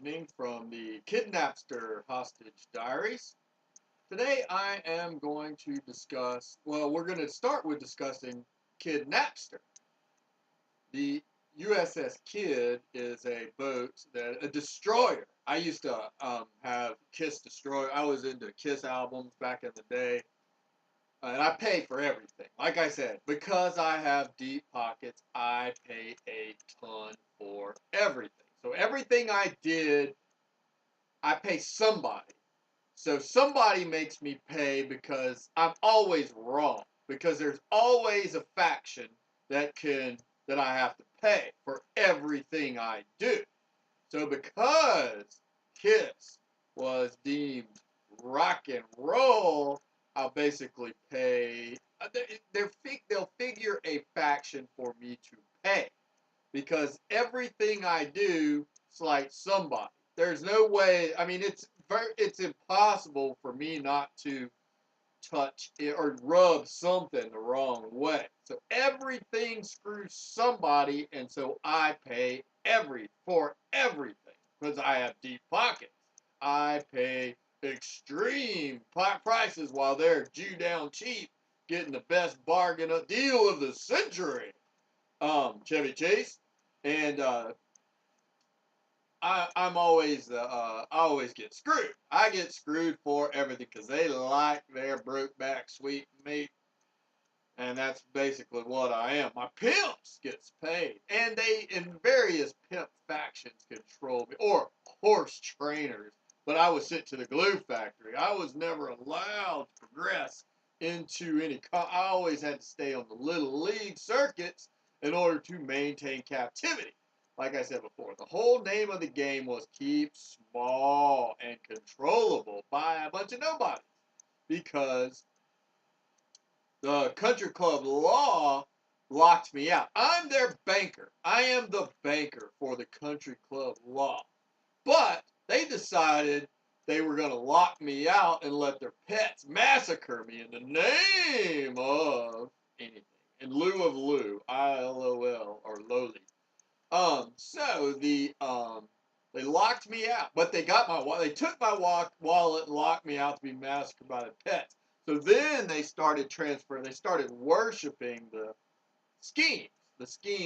evening from the Kidnapster Hostage Diaries. Today I am going to discuss, well, we're going to start with discussing Kidnapster. The USS Kidd is a boat, a destroyer. I used to have Kiss Destroyer. I was into Kiss albums back in the day. And I pay for everything. Like I said, because I have deep pockets, I pay a ton for everything. So everything I did, I pay somebody. So somebody makes me pay because I'm always wrong. Because there's always a faction that I have to pay for everything I do. So because Kiss was deemed rock and roll, I'll basically pay. They'll figure a faction for me to pay because everything I do slights somebody. There's no way. I mean, it's impossible for me not to touch it or rub something the wrong way. So everything screws somebody, and so I pay for everything because I have deep pockets. I pay extreme prices while they're Jew down cheap, getting the best bargain deal of the century. Chevy Chase, and I always get screwed. I get screwed for everything because they like their broke back sweet meat, and that's basically what I am. My pimps gets paid, and they in various pimp factions control me, or horse trainers. But I was sent to the glue factory. I was never allowed to progress into any. I always had to stay on the little league circuits in order to maintain captivity. Like I said before, the whole name of the game was keep small and controllable by a bunch of nobodies because the country club law locked me out. I'm their banker. I am the banker for the country club law. But they decided they were going to lock me out and let their pets massacre me in the name of anything. In lieu of Lou, ILOL, or Lowly. So they locked me out, but they took my wallet and locked me out to be massacred by the pets. So then they started transferring, they started worshiping the scheme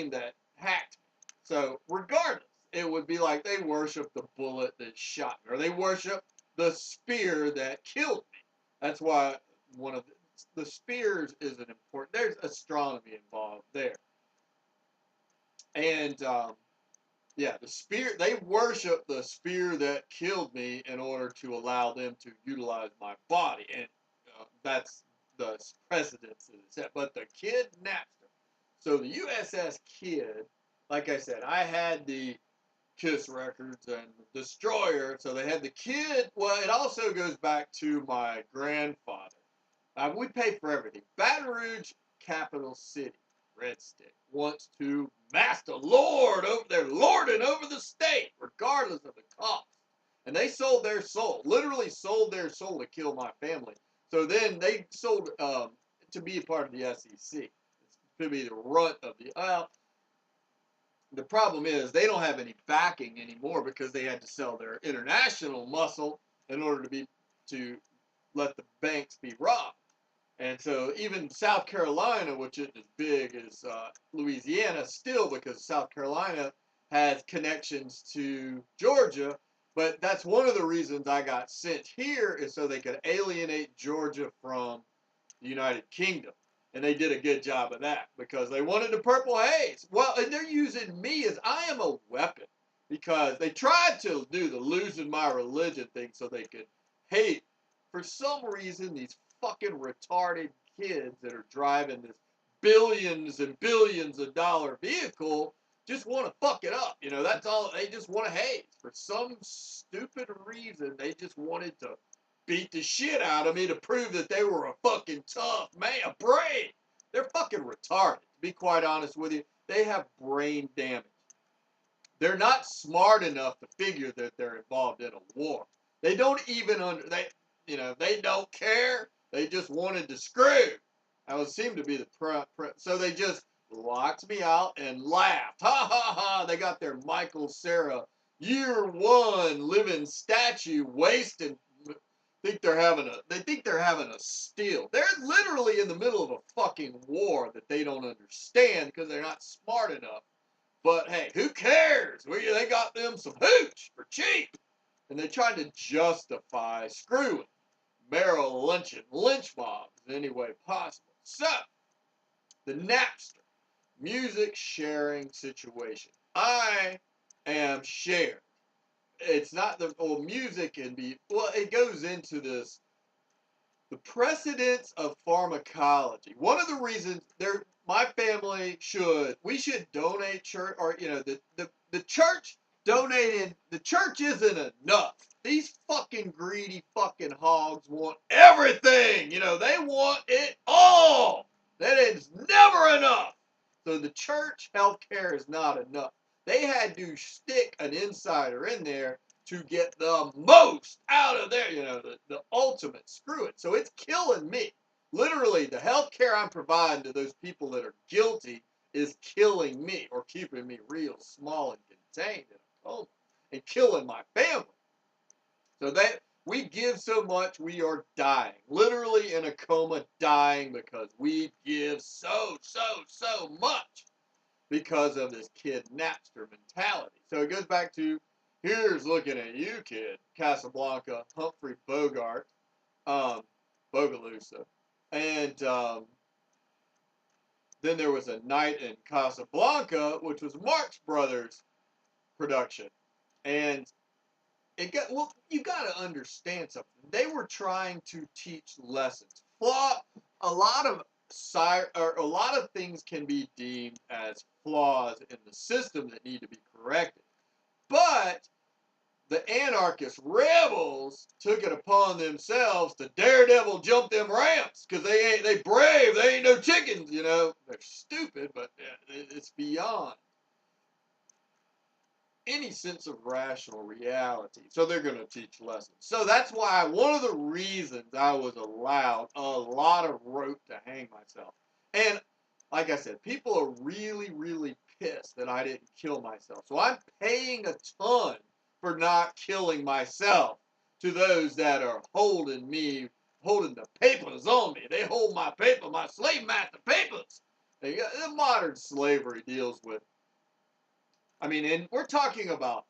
that hacked me. So regardless, it would be like they worship the bullet that shot me, or they worship the spear that killed me. That's why one of the spears is an important, there's astronomy involved there. And yeah, the spear, they worship the spear that killed me in order to allow them to utilize my body. And that's the precedence that is set. But the Kidnapster. So the USS Kidd, like I said, I had the Kiss records and the Destroyer. So they had the Kidd. Well, it also goes back to my grandfather. We pay for everything. Baton Rouge, capital city. Red Stick wants to master lord over their lording over the state, regardless of the cost. And they sold their soul, literally sold their soul to kill my family. So then they sold to be a part of the SEC, to be the runt of the. The problem is they don't have any backing anymore because they had to sell their international muscle in order to let the banks be robbed. And so even South Carolina, which isn't as big as Louisiana, still because South Carolina has connections to Georgia. But that's one of the reasons I got sent here is so they could alienate Georgia from the United Kingdom. And they did a good job of that because they wanted the purple haze. Well, and they're using me as I am a weapon because they tried to do the losing my religion thing so they could hate. For some reason, these fucking retarded kids that are driving this billions and billions of dollar vehicle just want to fuck it up. You know, that's all. They just want to hate. For some stupid reason, they just wanted to beat the shit out of me to prove that they were a fucking tough man, a brain. They're fucking retarded, to be quite honest with you. They have brain damage. They're not smart enough to figure that they're involved in a war. They don't even they don't care. They just wanted to screw. That would seem to be the so they just locked me out and laughed. Ha ha ha. They got their Michael Cera year one living statue wasting. They think they're having a steal. They're literally in the middle of a fucking war that they don't understand because they're not smart enough. But hey, who cares? They got them some hooch for cheap. And they tried to justify screwing Merrill Lynch and lynch mobs in any way possible. So, the Napster music sharing situation. I am shared. It's not the music can be, well, it goes into this, the precedence of pharmacology. One of the reasons my family we should donate church, or the church donated. The church isn't enough. These fucking greedy fucking hogs want everything. They want it all. That is never enough. So the church healthcare is not enough. They had to stick an insider in there to get the most out of there, the ultimate. Screw it. So it's killing me. Literally, the health care I'm providing to those people that are guilty is killing me, or keeping me real small and contained in a coma and killing my family. So that we give so much, we are dying. Literally in a coma, dying because we give so much because of this kid Napster mentality. So it goes back to, here's looking at you, kid. Casablanca, Humphrey Bogart, Bogalusa. And then there was A Night in Casablanca, which was Marx Brothers production. And you got to understand something. They were trying to teach lessons. A lot of things can be deemed as flaws in the system that need to be corrected. But the anarchist rebels took it upon themselves to daredevil jump them ramps because they brave. They ain't no chickens, They're stupid, but it's beyond any sense of rational reality. So they're going to teach lessons. So that's why one of the reasons I was allowed a lot of rope to hang myself. And like I said, people are really, really pissed that I didn't kill myself. So I'm paying a ton for not killing myself to those that are holding the papers on me. They hold my paper, my slave master papers. The modern slavery deals with, and we're talking about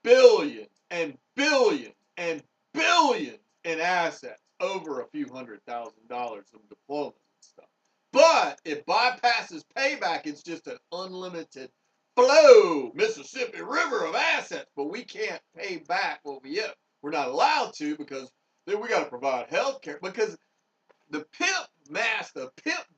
billions and billions and billions in assets, over a few $100,000 of diplomas and stuff. But it bypasses payback. It's just an unlimited flow, Mississippi River of assets. But we can't pay back what we owe. We're not allowed to, because then we got to provide health care. Because the pimp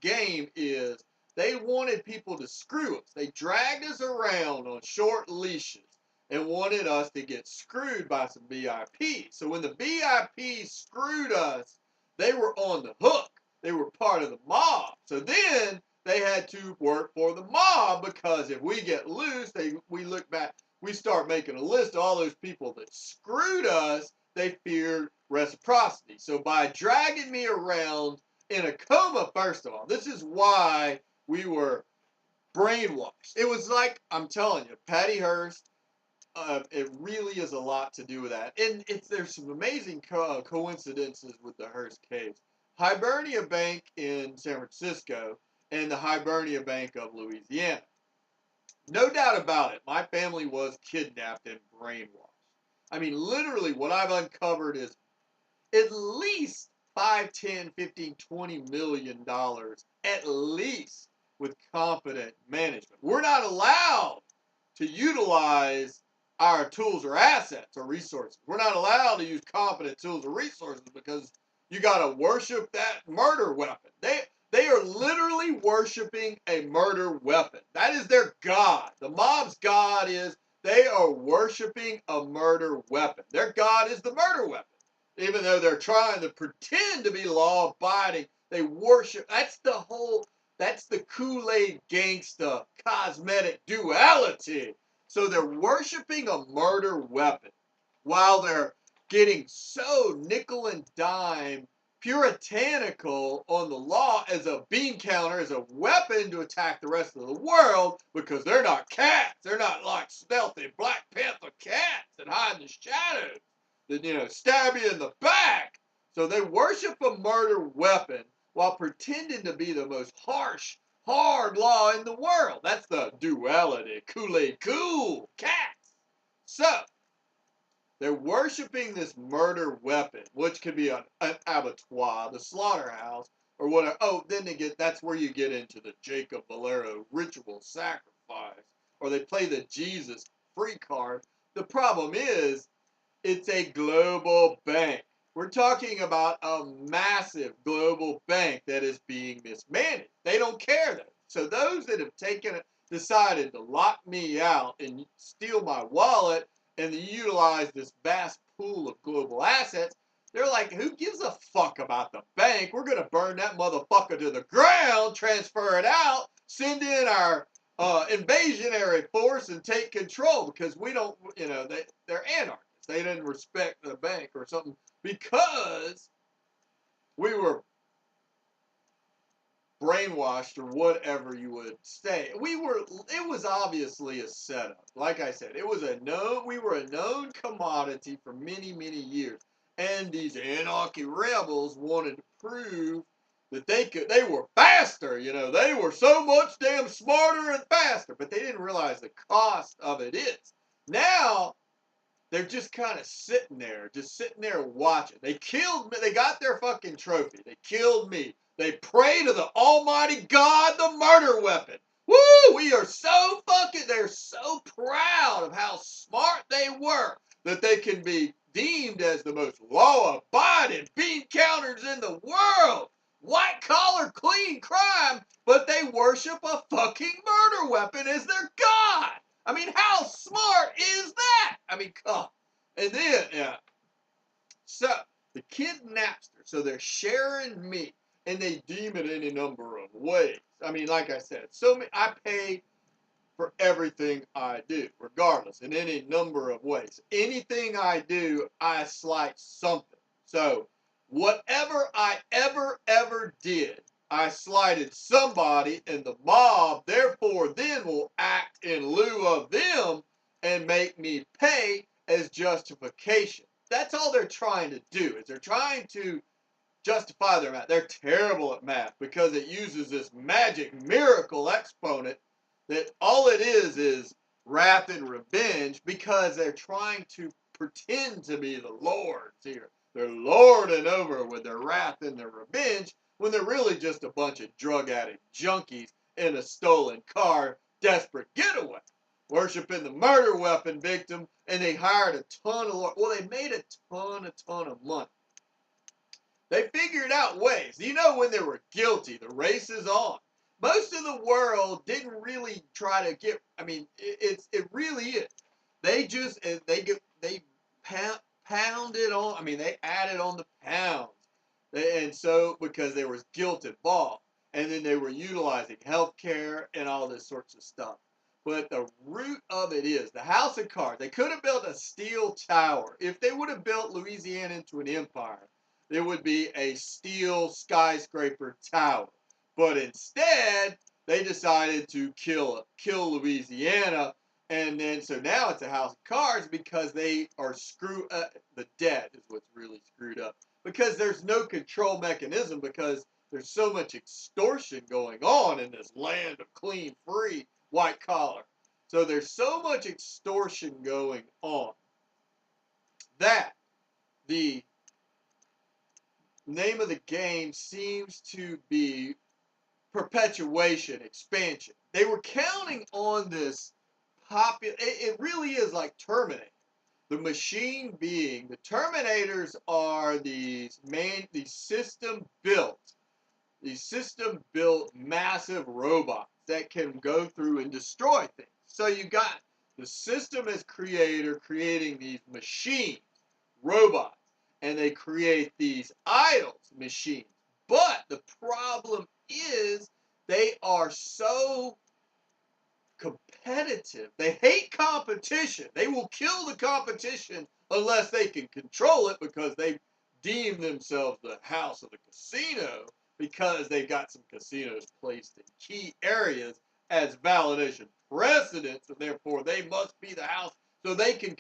game is, they wanted people to screw us. They dragged us around on short leashes and wanted us to get screwed by some VIPs. So when the VIPs screwed us, they were on the hook. They were part of the mob. So then they had to work for the mob, because if we get loose, we look back, we start making a list of all those people that screwed us. They feared reciprocity. So by dragging me around in a coma, first of all, this is why we were brainwashed. It was like, I'm telling you, Patty Hearst, it really is a lot to do with that. And there's some amazing coincidences with the Hearst case. Hibernia Bank in San Francisco and the Hibernia Bank of Louisiana. No doubt about it, my family was kidnapped and brainwashed. Literally what I've uncovered is at least 5, 10, 15, 20 million dollars, at least, with competent management. We're not allowed to utilize our tools or assets or resources. We're not allowed to use competent tools or resources, because you got to worship that murder weapon. They are literally worshiping a murder weapon. That is their God. The mob's God is, they are worshiping a murder weapon. Their God is the murder weapon. Even though they're trying to pretend to be law-abiding, they worship. That's the Kool-Aid gangsta cosmetic duality. So they're worshiping a murder weapon while they're getting so nickel and dime puritanical on the law as a bean counter, as a weapon to attack the rest of the world, because they're not cats. They're not like stealthy Black Panther cats. the shadows that, stab you in the back. So they worship a murder weapon while pretending to be the most harsh, hard law in the world. That's the duality. Kool-Aid cool cats. So they're worshiping this murder weapon, which could be an abattoir, the slaughterhouse, or whatever. Oh, then that's where you get into the Jacob Valero ritual sacrifice, or they play the Jesus free card. The problem is, it's a global bank. We're talking about a massive global bank that is being mismanaged. They don't care though. So those that have decided to lock me out and steal my wallet and utilize this vast pool of global assets, they're like, who gives a fuck about the bank? We're going to burn that motherfucker to the ground, transfer it out, send in our invasionary force and take control, because we don't, they're anarchists. They didn't respect the bank or something because we were brainwashed or whatever you would say. It was obviously a setup. Like I said, we were a known commodity for many, many years. And these anarchy rebels wanted to prove that they were faster, they were so much damn smarter and faster, but they didn't realize the cost of it is. Now, they're just kind of sitting there watching. They killed me. They got their fucking trophy. They killed me. They pray to the almighty God, the murder weapon. Woo! They're so proud of how smart they were that they can be deemed as the most law-abiding bean counters in the world. White-collar, clean crime, but they worship a fucking murder weapon as their God. I mean, how smart is that? I mean, come. And then, so the kidnapster, so they're sharing me, and they deem it any number of ways. I mean, like I said, I pay for everything I do, regardless, in any number of ways. Anything I do, I slice something. So whatever I ever did, I slighted somebody, and the mob, therefore, then will act in lieu of them and make me pay as justification. That's all they're trying to do, is they're trying to justify their math. They're terrible at math because it uses this magic miracle exponent that all it is wrath and revenge, because they're trying to pretend to be the lords here. They're lording over with their wrath and their revenge when they're really just a bunch of drug addict junkies in a stolen car, desperate getaway, worshiping the murder weapon victim, and they hired a ton of, they made a ton of money. They figured out ways. When they were guilty, the race is on. Most of the world didn't really try to get, it really is. They just, they pounded on, they added on the pounds. And so, because there was guilt involved. And then they were utilizing healthcare and all this sorts of stuff. But the root of it is the House of Cards. They could have built a steel tower. If they would have built Louisiana into an empire, it would be a steel skyscraper tower. But instead, they decided to kill Louisiana. And then, so now it's a House of Cards because they are screwed up. The debt is what's really screwed up. Because there's no control mechanism, because there's so much extortion going on in this land of clean, free, white collar. So there's so much extortion going on that the name of the game seems to be perpetuation, expansion. They were counting on this it really is like Terminator. The machine being, the Terminators are these system built massive robots that can go through and destroy things. So you got the system as creator creating these machines, robots, and they create these idols, machines. But the problem is they are so competitive. They hate competition. They will kill the competition unless they can control it, because they deem themselves the house of the casino, because they got some casinos placed in key areas as validation precedents, and therefore they must be the house So they can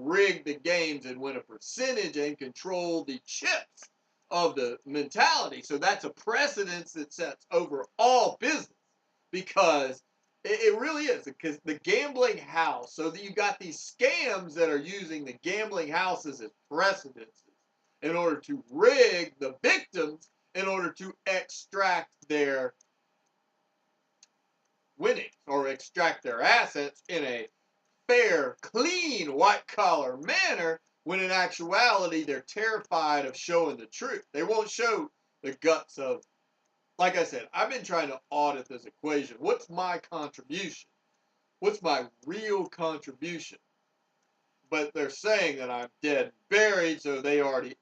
rig the games and win a percentage and control the chips of the mentality. So that's a precedence that sets over all business, because it really is, because the gambling house, so that you got these scams that are using the gambling houses as precedences in order to rig the victims in order to extract their winnings or extract their assets in a fair, clean, white-collar manner, when in actuality they're terrified of showing the truth. They won't show the guts of, like I said, I've been trying to audit this equation. What's my contribution? What's my real contribution? But they're saying that I'm dead and buried, so they've already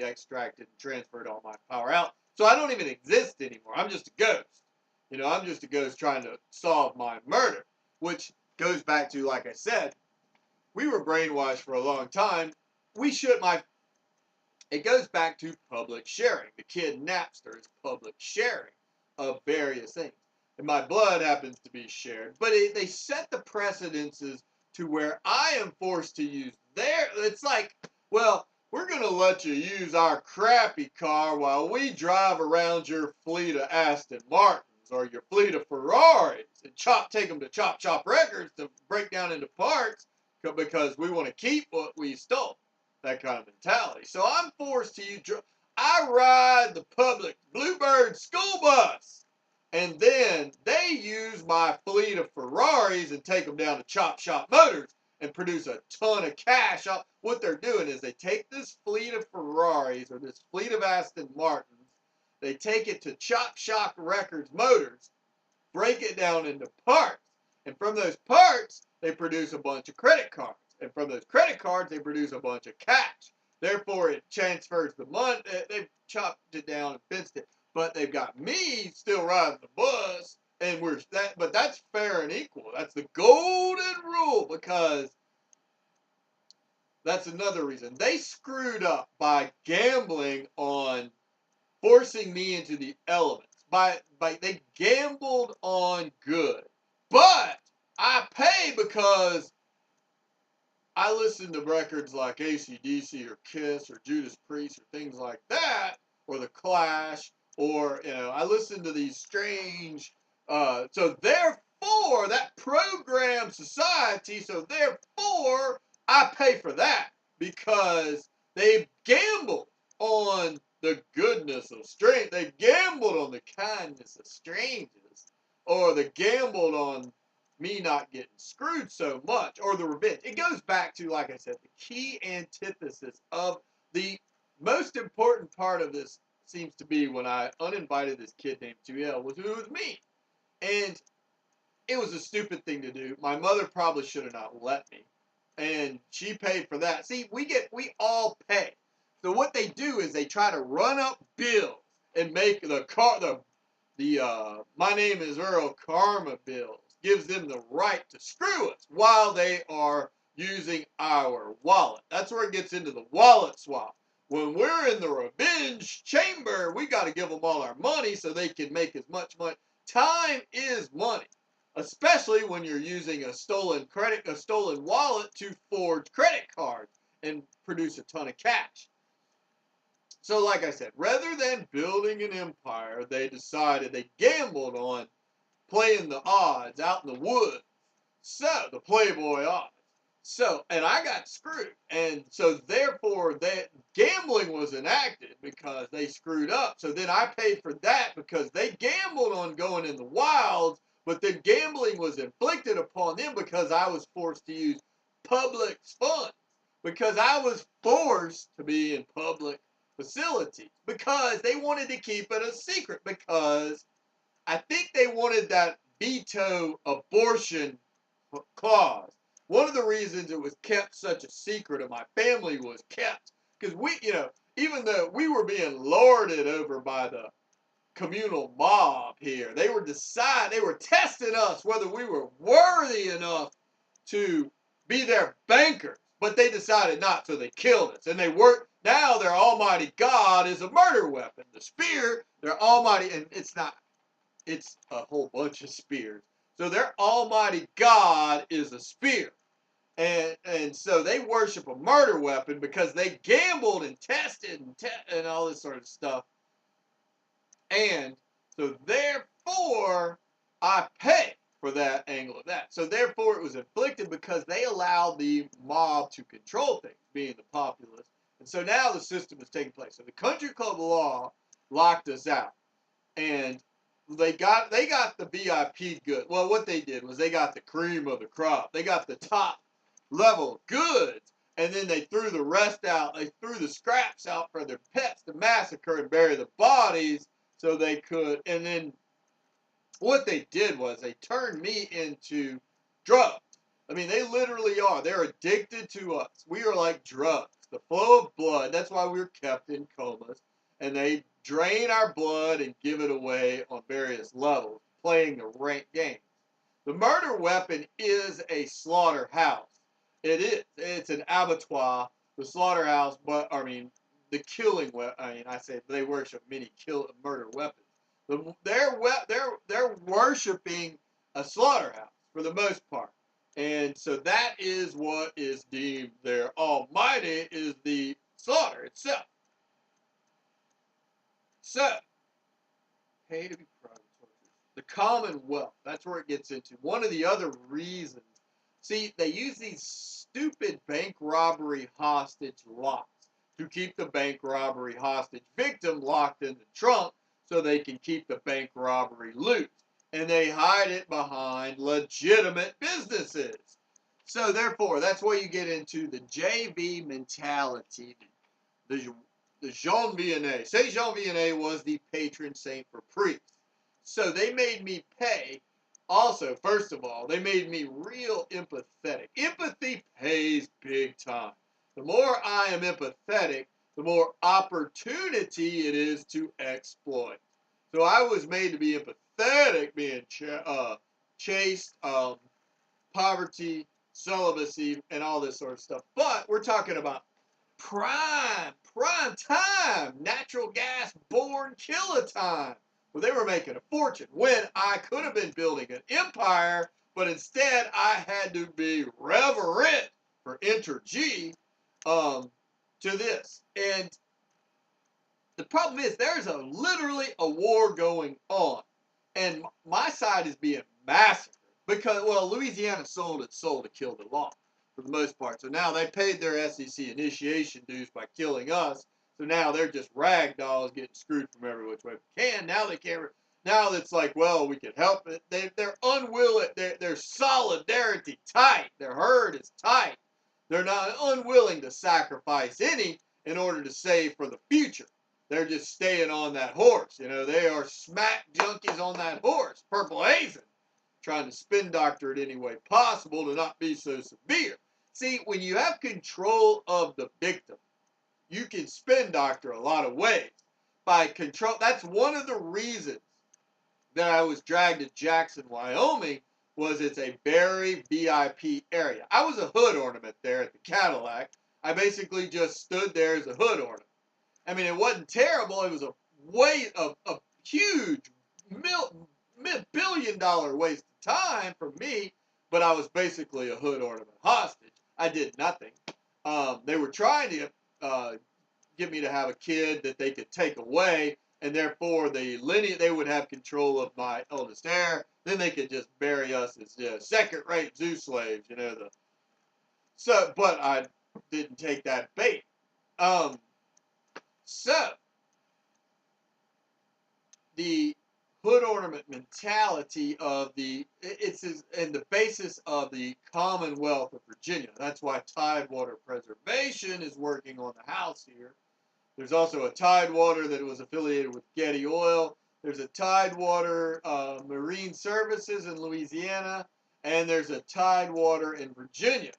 extracted and transferred all my power out. So I don't even exist anymore. I'm just a ghost. You know, I'm just a ghost trying to solve my murder, which goes back to, like I said, we were brainwashed for a long time. It goes back to public sharing. The kid Napster is public sharing of various things. And my blood happens to be shared. But they set the precedences to where I am forced to use it's like, well, we're going to let you use our crappy car while we drive around your fleet of Aston Martins or your fleet of Ferraris and take them to Chop Chop Records to break down into parts because we want to keep what we stole. That kind of mentality. So I'm forced to use, I ride the public Bluebird school bus, and then they use my fleet of Ferraris and take them down to Chop Shop Motors and produce a ton of cash. What they're doing is they take this fleet of Ferraris or this fleet of Aston Martins, they take it to Chop Shop Records Motors, break it down into parts, and from those parts, they produce a bunch of credit cards. And from those credit cards, they produce a bunch of cash. Therefore, it transfers the money. They've chopped it down and fenced it. But they've got me still riding the bus, and but that's fair and equal. That's the golden rule, because that's another reason. They screwed up by gambling on forcing me into the elements. They gambled on good. But I pay because I listen to records like AC/DC or Kiss or Judas Priest or things like that, or The Clash, or, I listen to these strange, so therefore, that program society, so therefore, I pay for that, because they gambled on the goodness of strangers. They gambled on the kindness of strangers, or they gambled on me not getting screwed so much, or the revenge. It goes back to, like I said, the key antithesis of the most important part of this seems to be when I uninvited this kid named 2L was me. And it was a stupid thing to do. My mother probably should have not let me. And she paid for that. See, we all pay. So what they do is they try to run up bills and make My Name is Earl karma bills gives them the right to screw us while they are using our wallet. That's where it gets into the wallet swap. When we're in the revenge chamber, we got to give them all our money so they can make as much money. Time is money, especially when you're using a stolen wallet to forge credit cards and produce a ton of cash. So like I said, rather than building an empire, they gambled on playing the odds out in the woods. So, the Playboy odds. So, and I got screwed. And so, therefore, that gambling was enacted because they screwed up. So then I paid for that because they gambled on going in the wilds, but then gambling was inflicted upon them because I was forced to use public funds. Because I was forced to be in public facilities. Because they wanted to keep it a secret. Because I think they wanted that veto abortion clause. One of the reasons it was kept such a secret of my family was kept because even though we were being lorded over by the communal mob here, they were testing us whether we were worthy enough to be their bankers, but they decided not, so they killed us. And now their almighty God is a murder weapon. The spear, their almighty, and it's a whole bunch of spears. So their almighty God is a spear. And so they worship a murder weapon because they gambled and tested and all this sort of stuff. And so therefore, I pay for that angle of that. So therefore, it was inflicted because they allowed the mob to control things, being the populace. And so now the system is taking place. So the country club law locked us out, and they got the VIP good. Well, what they did was they got the cream of the crop. They got the top level goods, and then they threw the rest out. They threw the scraps out for their pets to massacre and bury the bodies so they could. And then what they did was they turned me into drugs. I mean, they literally are. They're addicted to us. We are like drugs. The flow of blood, that's why we're kept in comas. And they drain our blood and give it away on various levels, playing the rank games. The murder weapon is a slaughterhouse. It is. It's an abattoir. The slaughterhouse, but I mean, the killing weapon. I mean, I say they worship many murder weapons. They're worshiping a slaughterhouse for the most part, and so that is what is deemed their almighty is the slaughter itself. So, pay to be private tortures. The Commonwealth. That's where it gets into. One of the other reasons. See, they use these stupid bank robbery hostage locks to keep the bank robbery hostage victim locked in the trunk so they can keep the bank robbery loot. And they hide it behind legitimate businesses. So therefore, that's where you get into the JV mentality, the Jean Vianney. Say Jean Vianney was the patron saint for priests. So they made me pay. Also, first of all, they made me real empathetic. Empathy pays big time. The more I am empathetic, the more opportunity it is to exploit. So I was made to be empathetic, being chased, poverty, celibacy, and all this sort of stuff. But we're talking about prime time, natural gas born killer time. Well, they were making a fortune when I could have been building an empire, but instead I had to be reverent for Enter G to this. And the problem is there's literally a war going on, and my side is being massacred because, well, Louisiana sold its soul to kill the law for the most part. So now they paid their SEC initiation dues by killing us. So now they're just rag dolls getting screwed from every which way they can. Now they can't. Now it's like, well, we can help it. They're unwilling. Their solidarity tight. Their herd is tight. They're not unwilling to sacrifice any in order to save for the future. They're just staying on that horse. You know, they are smack junkies on that horse, purple hazing, trying to spin doctor it any way possible to not be so severe. See, when you have control of the victim, you can spin doctor a lot of ways. By control, that's one of the reasons that I was dragged to Jackson, Wyoming, was it's a very VIP area. I was a hood ornament there at the Cadillac. I basically just stood there as a hood ornament. I mean, it wasn't terrible. It was a huge billion-dollar waste of time for me, but I was basically a hood ornament hostage. I did nothing. They were trying to get me to have a kid that they could take away, and therefore they would have control of my eldest heir. Then they could just bury us as second-rate zoo slaves, you know. But I didn't take that bait. So, the hood ornament mentality of it's in the basis of the Commonwealth of Virginia. That's why Tidewater Preservation is working on the house here. There's also a Tidewater that was affiliated with Getty Oil. There's a Tidewater Marine Services in Louisiana, and there's a Tidewater in Virginia.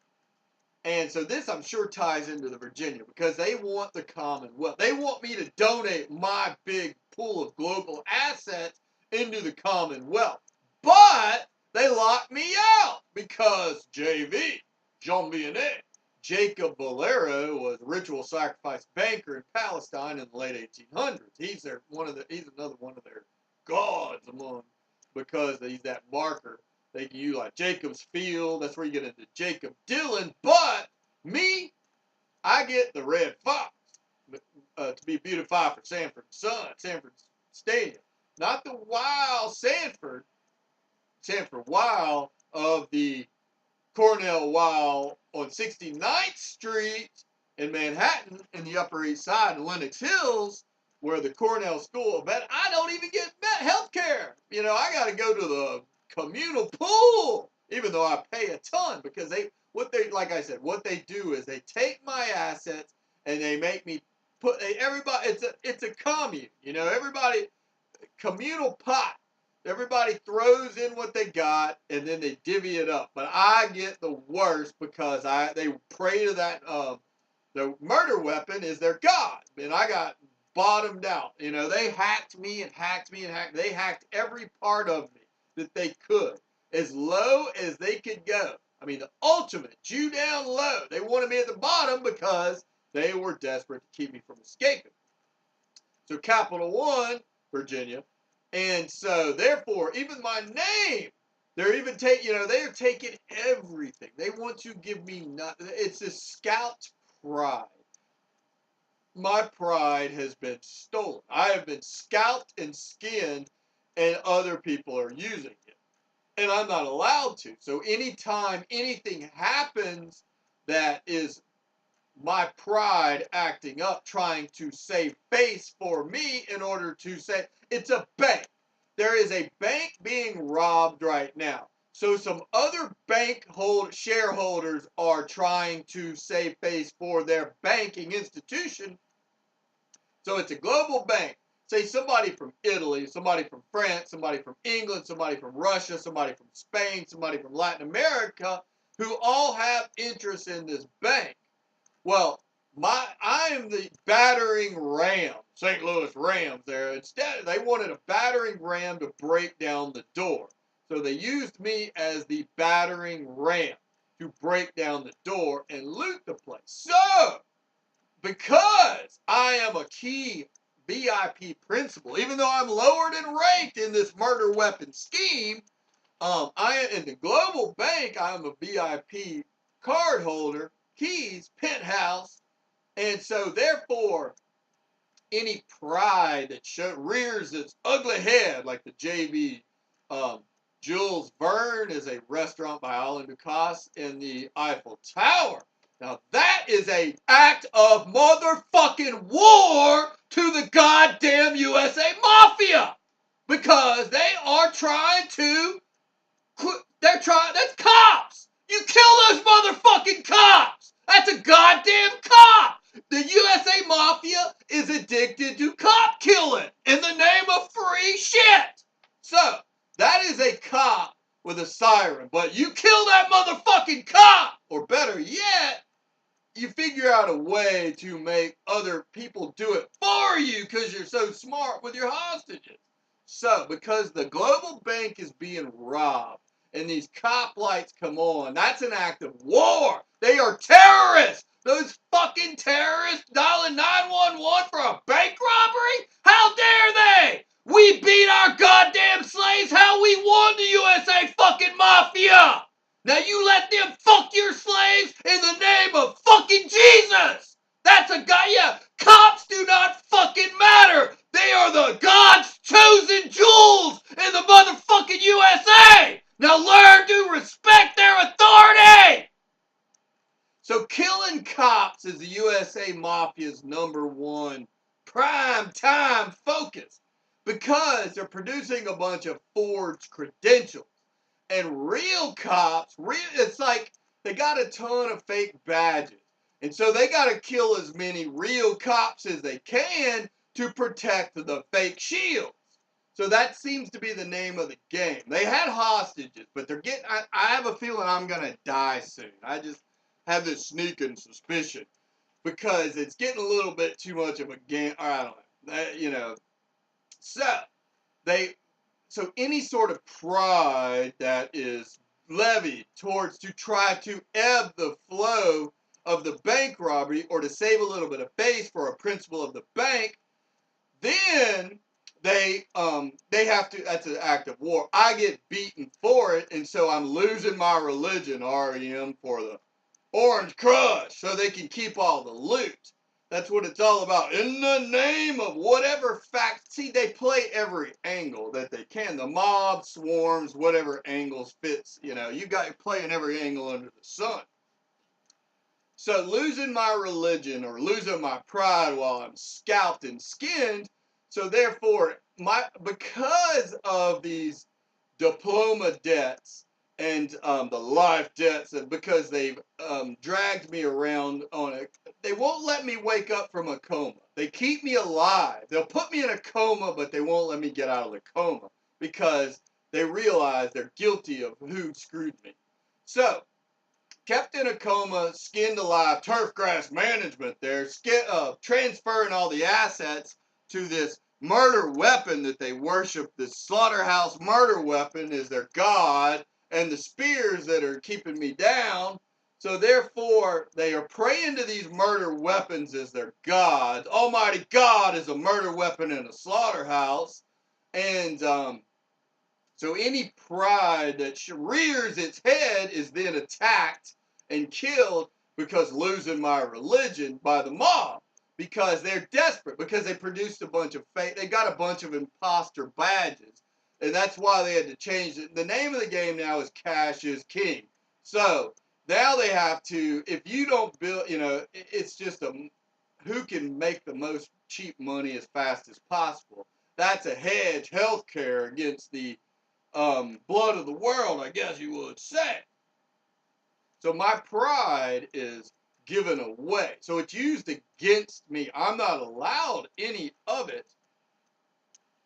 And so this, I'm sure, ties into the Virginia because they want the Commonwealth. They want me to donate my big pool of global assets into the Commonwealth. But they locked me out because JV, Jean Vianney, Jacob Valero, was a ritual sacrifice banker in Palestine in the late 1800s. He's another one of their gods because he's that marker They can use like Jacob's Field. That's where you get into Jacob Dylan. But me, I get the Red Fox to be beautified for Sanford Stadium. Not the wild Sanford Wild of the Cornell Wild on 69th Street in Manhattan in the Upper East Side in Lenox Hills, where the Cornell School, but I don't even get health care. You know, I got to go to the communal pool, even though I pay a ton, because like I said, what they do is they take my assets and they make me everybody, it's a commune, you know, everybody, communal pot. Everybody throws in what they got and then they divvy it up. But I get the worst because they pray to that the murder weapon is their god. And I got bottomed out. You know, they hacked me and hacked me and hacked. They hacked every part of me that they could, as low as they could go. I mean, the ultimate Jew down low. They wanted me at the bottom because they were desperate to keep me from escaping. So Capital One, Virginia. And so, therefore, even my name, they're even they're taking everything. They want to give me nothing. It's a scout pride. My pride has been stolen. I have been scalped and skinned, and other people are using it. And I'm not allowed to. So anytime anything happens that is my pride acting up, trying to save face for me in order to say, it's a bank. There is a bank being robbed right now. So some other shareholders are trying to save face for their banking institution. So it's a global bank. Say somebody from Italy, somebody from France, somebody from England, somebody from Russia, somebody from Spain, somebody from Latin America, who all have interest in this bank. Well, I am the battering ram, St. Louis Rams there. Instead, they wanted a battering ram to break down the door. So they used me as the battering ram to break down the door and loot the place. So, because I am a key VIP principal, even though I'm lowered in rank in this murder weapon scheme, I in the global bank, I'm a VIP card holder, keys, penthouse, and so therefore, any pride that rears its ugly head, like the JV Jules Verne is a restaurant by Alain Ducasse in the Eiffel Tower. Now that is an act of motherfucking war to the goddamn USA Mafia, because they are trying to. That's cops. You kill those motherfucking cops. That's a goddamn cop. The USA Mafia is addicted to cop killing in the name of free shit. So, that is a cop with a siren. But you kill that motherfucking cop, or better yet, you figure out a way to make other people do it for you because you're so smart with your hostages. So, because the global bank is being robbed and these cop lights come on, that's an act of war. They are terrorists. Those fucking terrorists dialing 911 for a bank robbery? How dare they? We beat our goddamn slaves how we won the USA fucking Mafia. Now you let them fuck your slaves in the name of fucking Jesus. That's a guy, yeah. Cops do not fucking matter. They are the God's chosen jewels in the motherfucking USA. Now learn to respect their authority. So killing cops is the USA Mafia's #1 prime time focus, because they're producing a bunch of forged credentials. And real cops, it's like they got a ton of fake badges. And so they got to kill as many real cops as they can to protect the fake shields. So that seems to be the name of the game. They had hostages, but they're getting, I have a feeling I'm going to die soon. I just have this sneaking suspicion, because it's getting a little bit too much of a game. Or I don't know. So any sort of pride that is levied towards to try to ebb the flow of the bank robbery, or to save a little bit of face for a principal of the bank, then they have to. That's an act of war. I get beaten for it, and so I'm losing my religion, REM, for the Orange Crush, so they can keep all the loot. That's what it's all about. In the name of whatever fact. See, they play every angle that they can. The mob, swarms, whatever angles fits. You know, you got playing every angle under the sun. So losing my religion or losing my pride while I'm scalped and skinned. So therefore, because of these diploma debts and the life debts, and because they've dragged me around on it, they won't let me wake up from a coma. They keep me alive. They'll put me in a coma, but they won't let me get out of the coma because they realize they're guilty of who screwed me. So kept in a coma, skinned alive, turf grass management there, transferring all the assets to this murder weapon that they worship. This slaughterhouse murder weapon is their god, and the spears that are keeping me down. So therefore, they are praying to these murder weapons as their gods. Almighty God is a murder weapon in a slaughterhouse. And so any pride that rears its head is then attacked and killed because losing my religion by the mob, because they're desperate, because they produced a bunch of fake, they got a bunch of imposter badges, and that's why they had to change it. The name of the game now is Cash is King. So now they have to, if you don't build, you know, it's just who can make the most cheap money as fast as possible. That's a hedge healthcare against the blood of the world, I guess you would say. So my pride is given away. So it's used against me. I'm not allowed any of it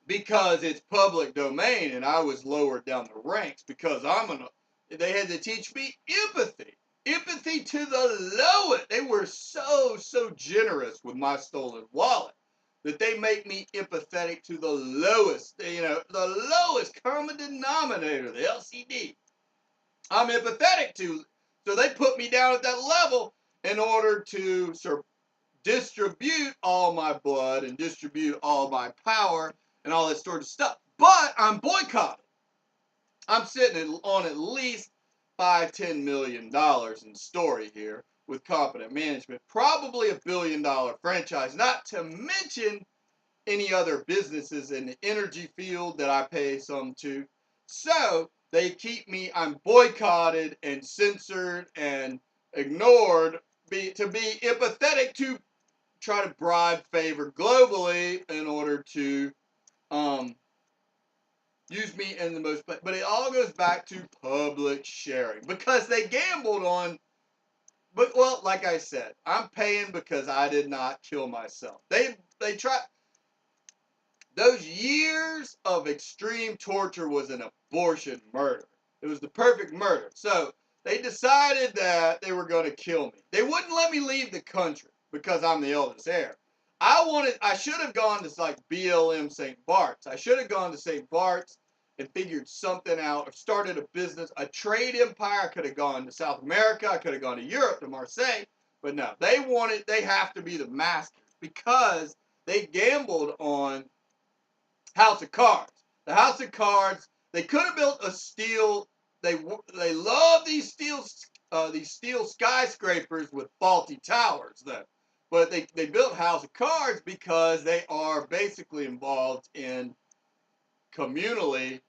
because it's public domain, and I was lowered down the ranks because they had to teach me empathy. Empathy to the lowest. They were so generous with my stolen wallet that they make me empathetic to the lowest, you know, the lowest common denominator, the LCD. I'm empathetic to. So they put me down at that level in order to distribute all my blood and distribute all my power and all that sort of stuff. But I'm boycotted. I'm sitting on at least $5-10 million in story here with competent management. Probably $1 billion franchise, not to mention any other businesses in the energy field that I pay some to. So they keep me, I'm boycotted and censored and ignored to be empathetic to try to bribe favor globally in order to use me in the most, but it all goes back to public sharing because they gambled on, but well, like I said, I'm paying because I did not kill myself. They try. Those years of extreme torture was an abortion murder. It was the perfect murder. So they decided that they were going to kill me. They wouldn't let me leave the country because I'm the eldest heir. I should have gone to like BLM St. Bart's. I should have gone to St. Bart's and figured something out or started a business, a trade empire. I could have gone to South America. I could have gone to Europe, to Marseille. But no, they have to be the masters because they gambled on House of Cards. The House of Cards. They could have built a steel. They love these steel skyscrapers with faulty towers, though. But they built House of Cards because they are basically involved in communally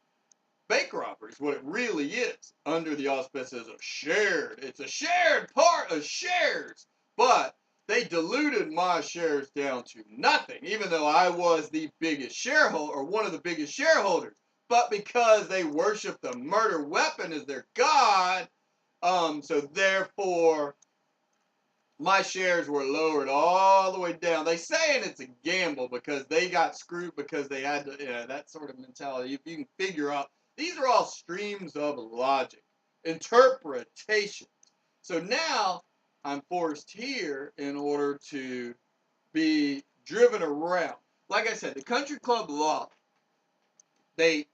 bank robberies. What it really is, under the auspices of shared. It's a shared part of shares, but they diluted my shares down to nothing, even though I was the biggest shareholder, or one of the biggest shareholders. But because they worship the murder weapon as their god, so therefore my shares were lowered all the way down. They saying it's a gamble because they got screwed because they had to, that sort of mentality. If you can figure out, these are all streams of logic, interpretation. So now I'm forced here in order to be driven around. Like I said, the country club law, they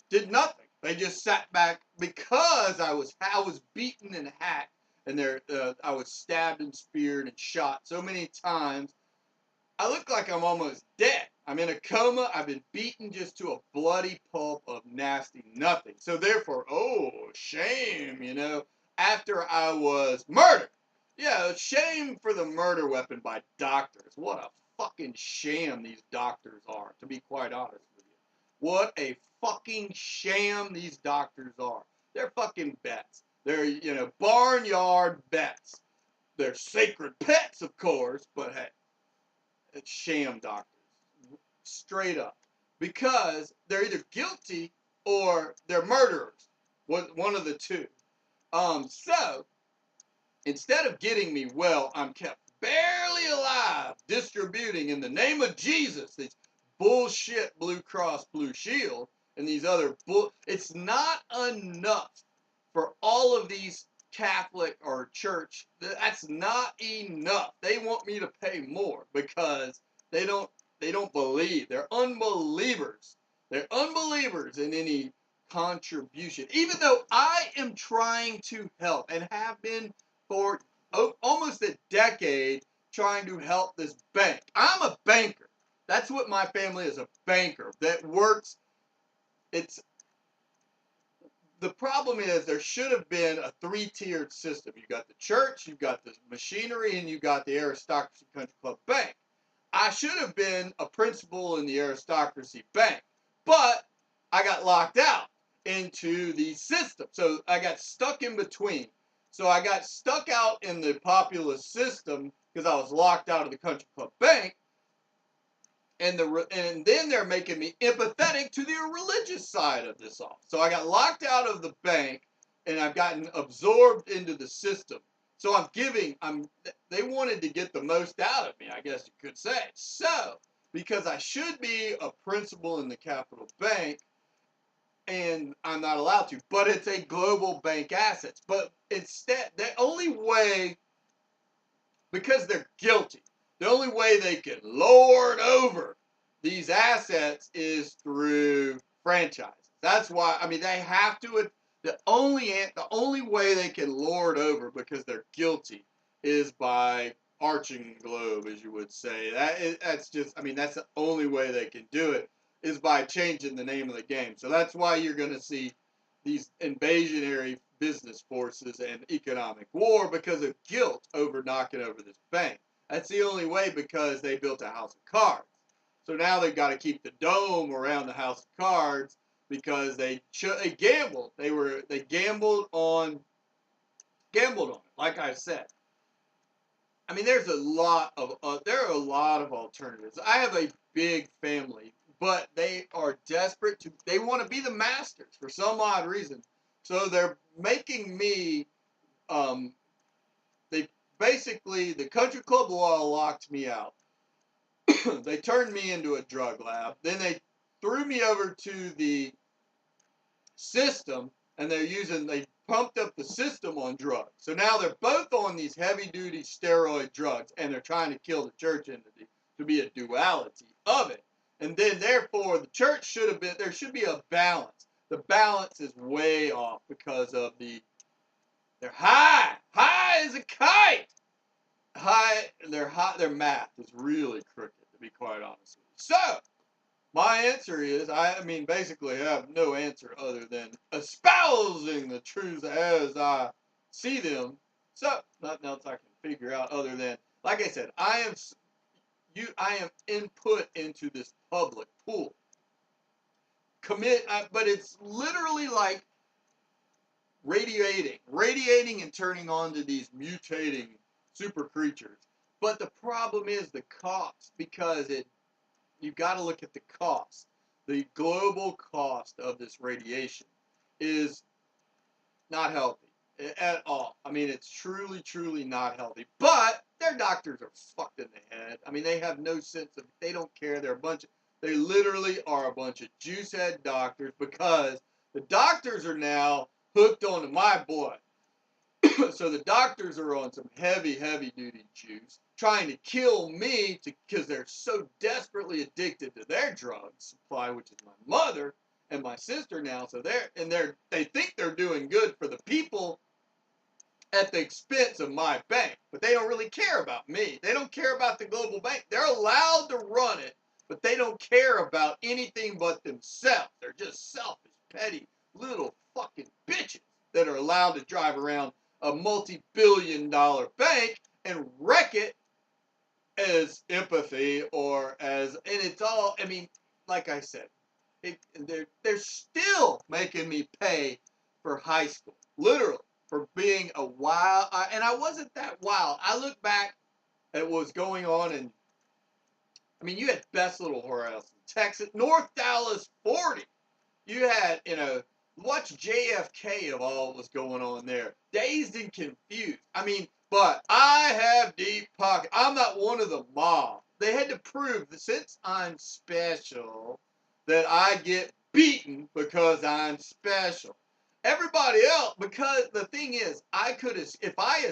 did nothing. They just sat back because I was beaten and hacked, and I was stabbed and speared and shot so many times I look like I'm almost dead. I'm in a coma. I've been beaten just to a bloody pulp of nasty nothing. So therefore, oh, shame, after I was murdered. Yeah, shame for the murder weapon by doctors. What a fucking sham these doctors are, to be quite honest with you. What a fucking sham these doctors are. They're fucking vets. They're, barnyard vets. They're sacred pets, of course, but hey, it's sham doctors. Straight up. Because they're either guilty or they're murderers. One of the two. So, instead of getting me well, I'm kept barely alive, distributing in the name of Jesus these bullshit Blue Cross Blue Shield and these other it's not enough for all of these Catholic or church. That's not enough. They want me to pay more because they don't they don't believe. They're unbelievers. They're unbelievers in any contribution. Even though I am trying to help and have been for almost a decade trying to help this bank. I'm a banker. That's what my family is, a banker that works. It's the problem is there should have been a three-tiered system. You got the church, you got the machinery, and you got the aristocracy country club bank. I should have been a principal in the aristocracy bank, but I got locked out into the system. So I got stuck in between. So I got stuck out in the populist system because I was locked out of the country club bank. And then they're making me empathetic to the religious side of this all. So I got locked out of the bank, and I've gotten absorbed into the system. So they wanted to get the most out of me, I guess you could say. So, because I should be a principal in the Capital Bank, and I'm not allowed to, but it's a global bank assets. But instead, the only way, because they're guilty, the only way they can lord over these assets is through franchises. That's why, they have to. The only way they can lord over because they're guilty is by arching globe, as you would say. That's the only way they can do it is by changing the name of the game. So that's why you're going to see these invasionary business forces and economic war because of guilt over knocking over this bank. That's the only way because they built a house of cards. So now they've got to keep the dome around the house of cards because they gambled. They gambled on it. Like I said, there are a lot of alternatives. I have a big family, but they are desperate they want to be the masters for some odd reason. So they're making me, the country club law locked me out. They turned me into a drug lab. Then they threw me over to the system, and they pumped up the system on drugs. So now they're both on these heavy-duty steroid drugs, and they're trying to kill the church entity to be a duality of it. And then, therefore, the church there should be a balance. The balance is way off because of they're high as a kite. Their math is really crooked, to be quite honest with you. So, my answer is, basically I have no answer other than espousing the truths as I see them. So, nothing else I can figure out other than, like I said, I am input into this public pool. But it's literally like radiating and turning on to these mutating super creatures. But the problem is the cost, because you've got to look at the cost. The global cost of this radiation is not healthy at all. It's truly, truly not healthy. But their doctors are fucked in the head. They have no sense of, they don't care. They literally are a bunch of juicehead doctors because the doctors are now hooked onto my blood. So the doctors are on some heavy duty juice, trying to kill me because they're so desperately addicted to their drug supply, which is my mother and my sister now. So they think they're doing good for the people, at the expense of my bank. But they don't really care about me. They don't care about the global bank. They're allowed to run it, but they don't care about anything but themselves. They're just selfish, petty, little fucking bitches that are allowed to drive around a multi-billion-dollar bank and wreck it as empathy or as, and it's all, I mean, like I said, they're still making me pay for high school, literally, for being a wild, and I wasn't that wild. I look back at what was going on, and I mean, you had best little whorehouse in Texas, North Dallas 40. You had, watch JFK of all that was going on there. Dazed and confused. I mean, but I have deep pockets. I'm not one of the mob. They had to prove that since I'm special, that I get beaten because I'm special. Everybody else, because the thing is, if I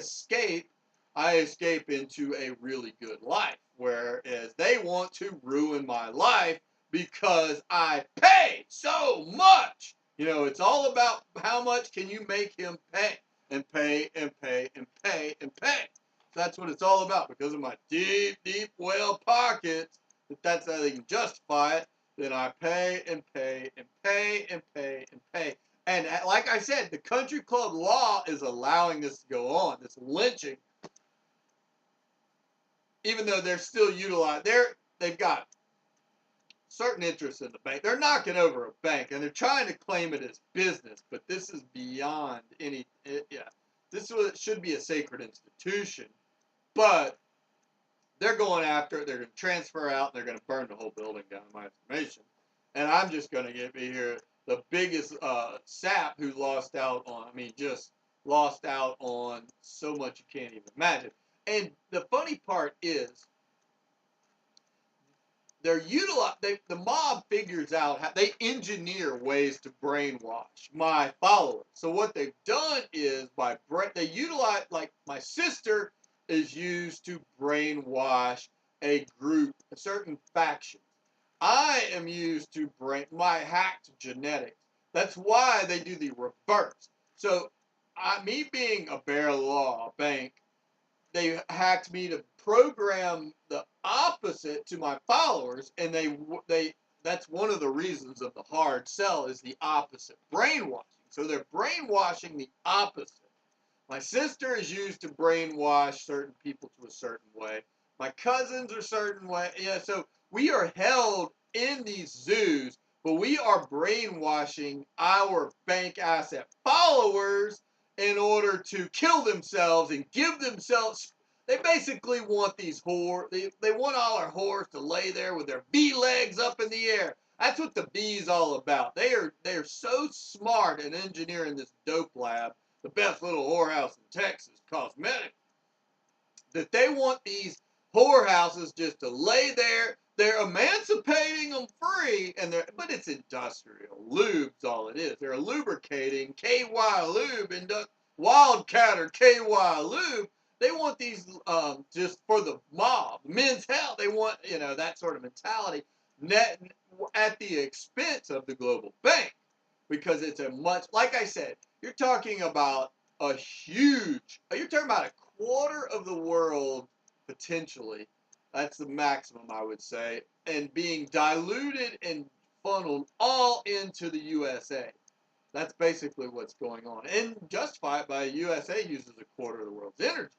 escape into a really good life. Whereas they want to ruin my life because I pay so much. It's all about how much can you make him pay and pay and pay and pay and pay. That's what it's all about. Because of my deep, deep whale pockets, if that's how they can justify it, then I pay and pay and pay and pay and pay. And like I said, the country club law is allowing this to go on, this lynching, even though they're still utilized. They've got certain interests in the bank. They're knocking over a bank, and they're trying to claim it as business, but this is beyond any, this should be a sacred institution, but they're going after it. They're going to transfer out, and they're going to burn the whole building down, in my estimation. And I'm just going to get me here the biggest sap who lost out on, just lost out on so much you can't even imagine. And the funny part is, the mob figures out how they engineer ways to brainwash my followers. So what they've done is they utilize, like my sister is used to brainwash a group, a certain faction. I am used to my hacked genetics. That's why they do the reverse. So me being a bear law bank, they hacked me to program the opposite to my followers, and that's one of the reasons of the hard sell is the opposite, brainwashing. So they're brainwashing the opposite. My sister is used to brainwash certain people to a certain way. My cousins are a certain way. Yeah, so we are held in these zoos, but we are brainwashing our bank asset followers in order to kill themselves and give themselves. They basically want these whores. They want all our whores to lay there with their bee legs up in the air. That's what the bee's all about. They are so smart in engineering this dope lab, the best little whorehouse in Texas, cosmetic, that they want these whorehouses just to lay there. They're emancipating them free, but it's industrial. Lube's all it is. They're lubricating KY lube, Wildcat or KY lube. They want these just for the mob, men's health. They want, that sort of mentality at the expense of the global bank, because it's like I said, you're talking about you're talking about a quarter of the world, potentially. That's the maximum, I would say, and being diluted and funneled all into the USA. That's basically what's going on. And justified by USA uses a quarter of the world's energy.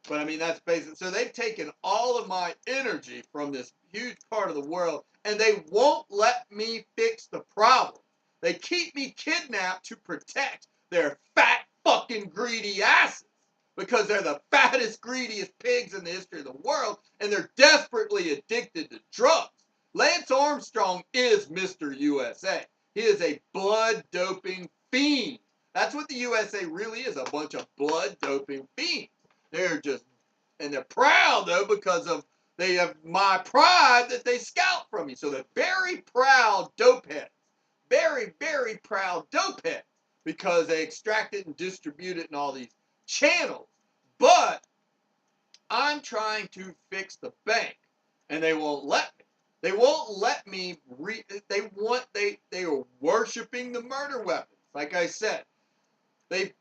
But that's basic. So they've taken all of my energy from this huge part of the world, and they won't let me fix the problem. They keep me kidnapped to protect their fat, fucking greedy asses, because they're the fattest, greediest pigs in the history of the world, and they're desperately addicted to drugs. Lance Armstrong is Mr. USA. He is a blood-doping fiend. That's what the USA really is, a bunch of blood-doping fiends. They're proud, though, because they have my pride that they scout from me. So they're very proud dopeheads. Very, very proud dopeheads, because they extract it and distribute it in all these channels. But I'm trying to fix the bank, and they won't let me. They won't let me. They are worshiping the murder weapons. Like I said, they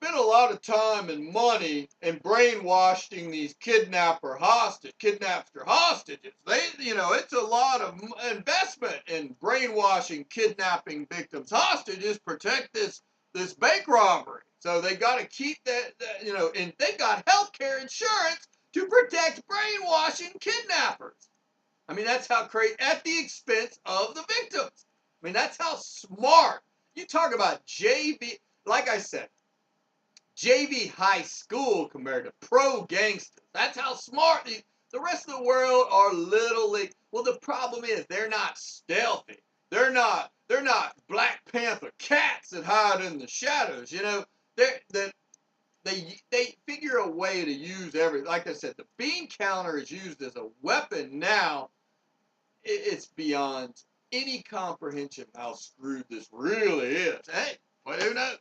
spent a lot of time and money in brainwashing these kidnapster hostages. It's a lot of investment in brainwashing, kidnapping victims hostages, protect this bank robbery. So they got to keep and they got health care insurance to protect brainwashing kidnappers. I mean, that's how crazy, at the expense of the victims. I mean, that's how smart. You talk about JV, like I said, JV high school compared to pro gangsters. That's how smart the rest of the world are. Little league. Well, the problem is they're not stealthy. They're not Black Panther cats that hide in the shadows. They figure a way to use everything. Like I said, the bean counter is used as a weapon now. It's beyond any comprehension how screwed this really is. Hey, but who knows?